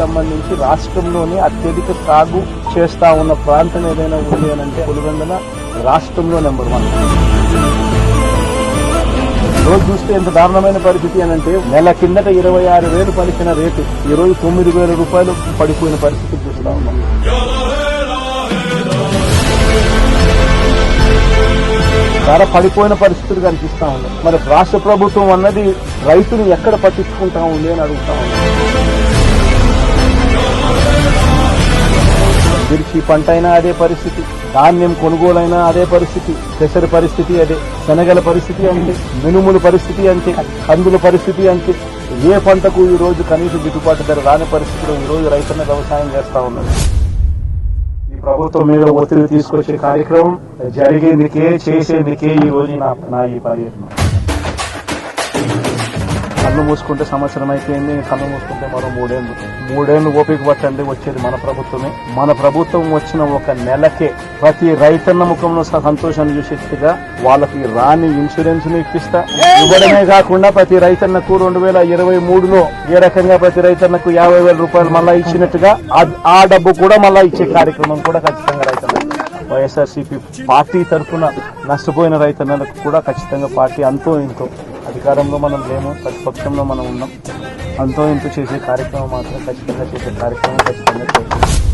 సంబంధించి రాష్ట్రంలోని అత్యధిక సాగు చేస్తా ఉన్న ప్రాంతం ఏదైనా ఉంది అని అంటే పులివెందుల రాష్ట్రంలో నెంబర్ 1. రోజు చూస్తే ఎంత దారుణమైన పరిస్థితి అని అంటే నెల కిందట 26,000 పలికిన రేటు ఈ రోజు 9,000 రూపాయలు పడిపోయిన పరిస్థితి చూస్తా ఉన్నాం. ధర పడిపోయిన పరిస్థితులు కనిపిస్తా ఉన్నాయి. మరి రాష్ట్ర ప్రభుత్వం అన్నది రైతును ఎక్కడ పట్టించుకుంటా ఉంది అని అడుగుతా ఉంది. మిర్చి పంట అయినా అదే పరిస్థితి, ధాన్యం కొనుగోలైనా అదే పరిస్థితి, పెసర పరిస్థితి అదే, శనగల పరిస్థితి అంతే, మినుముల పరిస్థితి అంతే, కందుల పరిస్థితి అంతే. ఏ పంటకు ఈ రోజు కనీస గిట్టుబాటు ధర రాని పరిస్థితిలో ఈ రోజు రైతున్న వ్యవసాయం చేస్తా ఉన్నారు. ఈ ప్రభుత్వం మీద ఒత్తిడి తీసుకొచ్చే కార్యక్రమం జరిగేందుకే చేసేందుకే ఈ రోజు నా ఈ పర్యటన. కళ్ళు మూసుకుంటే సంవత్సరం అయిపోయింది, కళ్ళు మూసుకుంటే మరో 3 ఏళ్లు ఓపిక పట్టండి, వచ్చేది మన ప్రభుత్వమే. మన ప్రభుత్వం వచ్చిన ఒక నెలకే ప్రతి రైతన్న ముఖంలో సంతోషాన్ని చూసేట్టుగా వాళ్ళకి రాని ఇన్సూరెన్స్ ను ఇవ్వడమే కాకుండా ప్రతి రైతన్నకు 2023లో ఏ రకంగా ప్రతి రైతన్నకు 50,000 రూపాయలు మళ్ళా ఇచ్చినట్టుగా ఆ డబ్బు కూడా మళ్ళా ఇచ్చే కార్యక్రమం కూడా ఖచ్చితంగా రైతన్న వైఎస్ఆర్సీపీ పార్టీ తరఫున నష్టపోయిన రైతన్నలకు కూడా ఖచ్చితంగా పార్టీ అంతో ఇంతో, అధికారంలో మనం లేము, ప్రతిపక్షంలో మనం ఉన్నాం, అంతో ఇంతో చేసే కార్యక్రమం మాత్రం ఖచ్చితంగా చేసే కార్యక్రమం ఖచ్చితంగా చేస్తాం.